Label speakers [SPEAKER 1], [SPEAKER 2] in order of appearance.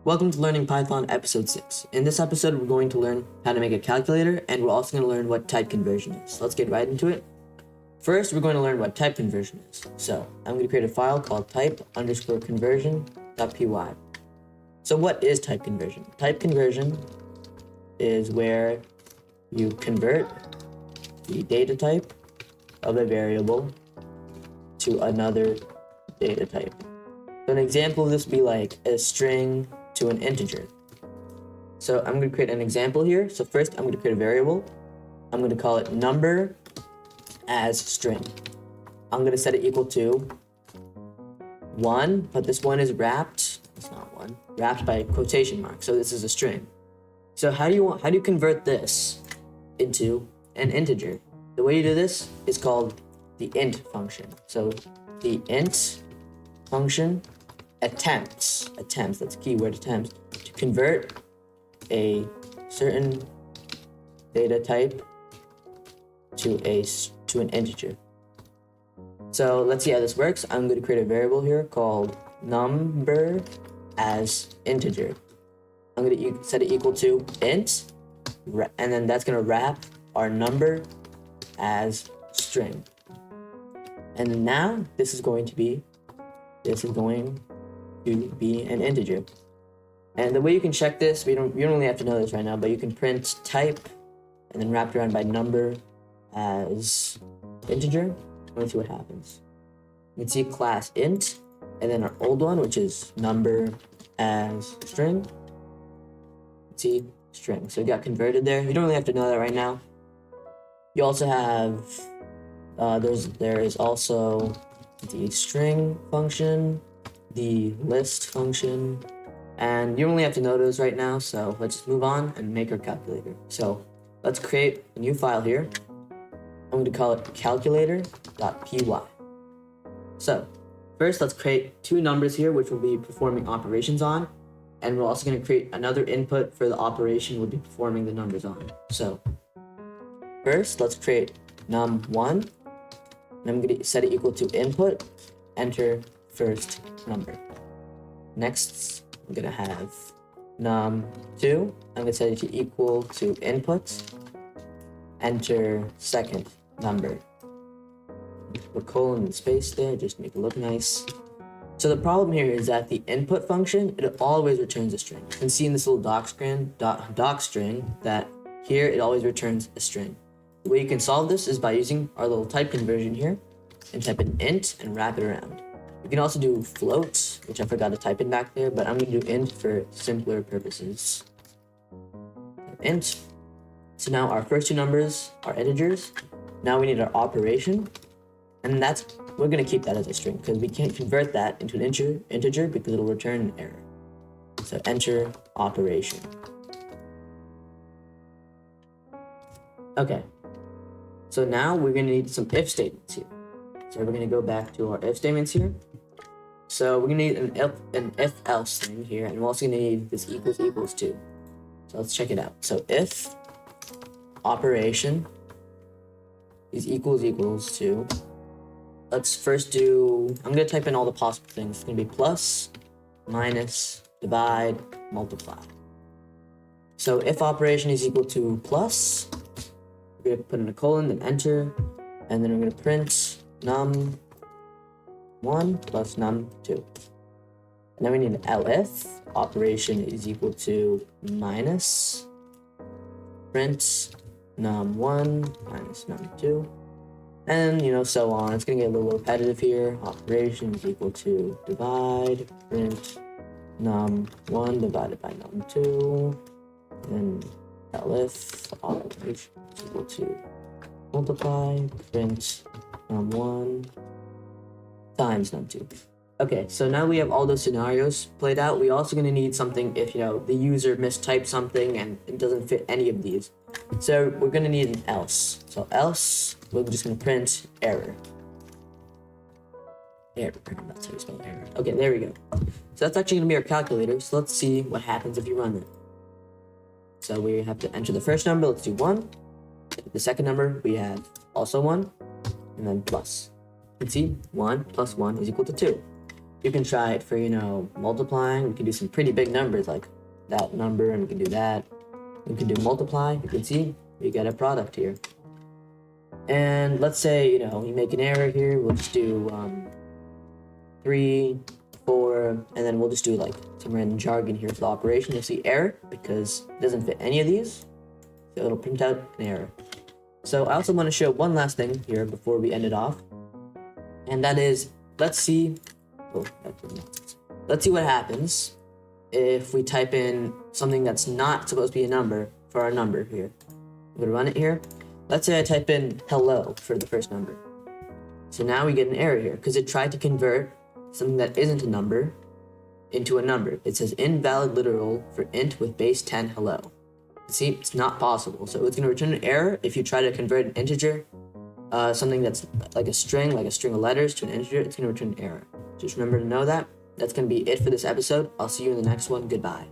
[SPEAKER 1] Welcome to Learning Python Episode 6. In this episode, we're going to learn how to make a calculator, and we're also going to learn what type conversion is. Let's get right into it. First, we're going to learn what type conversion is. So, I'm going to create a file called type_conversion.py. So what is type conversion? Type conversion is where you convert the data type of a variable to another data type. So an example of this would be like a string to an integer. So I'm going to create an example here. So first I'm going to create a variable. I'm going to call it number as string. I'm going to set it equal to 1, but this 1 is wrapped. It's not 1. Wrapped by a quotation mark. So this is a string. So how do you convert this into an integer? The way you do this is called the int function. So the int function attempts, that's keyword attempts, to convert a certain data type to an integer. So let's see how this works. I'm going to create a variable here called number as integer. I'm going to set it equal to int, and then that's going to wrap our number as string. And now this is going to be an integer. And the way you can check this, you don't really have to know this right now, but you can print type and then wrap it around by number as integer. Let's see what happens. You can see class int, and then our old one, which is number as string. See string. So it got converted there. You don't really have to know that right now. You also have there is also the string function, the list function, and you don't really have to know those right now. So let's just move on and make our calculator. So let's create a new file here. I'm going to call it calculator.py. So first, let's create two numbers here, which we'll be performing operations on. And we're also going to create another input for the operation we'll be performing the numbers on. So first, let's create num1. And I'm going to set it equal to input, enter first number. Next, I'm going to have num2. I'm going to set it equal to input, enter second number. Put colon and space there, just to make it look nice. So the problem here is that the input function, it always returns a string. You can see in this little doc string that here it always returns a string. The way you can solve this is by using our little type conversion here and type in int and wrap it around. You can also do float, which I forgot to type in back there, but I'm going to do int for simpler purposes. Int. So now our first two numbers are integers. Now we need our operation, and we're going to keep that as a string because we can't convert that into an integer because it'll return an error. So enter operation. Okay. So now we're going to need some if statements here. So we're going to go back to our if statements here. So we're going to need an if else thing here, and we're also going to need this equals to. So let's check it out. So if operation is equals to, let's first do, I'm going to type in all the possible things. It's going to be plus, minus, divide, multiply. So if operation is equal to plus, we're going to put in a colon, then enter, and then we're going to print num1 plus num2. And then we need an elif, operation is equal to minus, print num1 minus num2. And, so on. It's going to get a little repetitive here. Operation is equal to divide, print num1 divided by num2. And elif operation is equal to multiply, print num1 times num2. Okay, so now we have all those scenarios played out. We're also going to need something if, the user mistyped something and it doesn't fit any of these. So we're going to need an else. So else, we're just going to print error. Error, that's how you spell error. Okay, there we go. So that's actually going to be our calculator. So let's see what happens if you run it. So we have to enter the first number. Let's do 1. The second number, we have also 1, and then plus. You can see 1 plus 1 is equal to 2. You can try it for, multiplying. We can do some pretty big numbers like that number, and we can do that. We can do multiply. You can see we get a product here. And let's say, you make an error here. We'll just do 3, 4, and then we'll just do like some random jargon here for the operation. You'll see error because it doesn't fit any of these. So it'll print out an error. So I also want to show one last thing here before we end it off. And that is, let's see what happens if we type in something that's not supposed to be a number for our number here. I'm gonna run it here. Let's say I type in hello for the first number. So now we get an error here because it tried to convert something that isn't a number into a number. It says invalid literal for int with base 10 hello. See, it's not possible. So it's gonna return an error if you try to convert an integer, something that's like a string of letters to an integer, it's gonna return an error. Just remember to know that. That's gonna be it for this episode. I'll see you in the next one. Goodbye.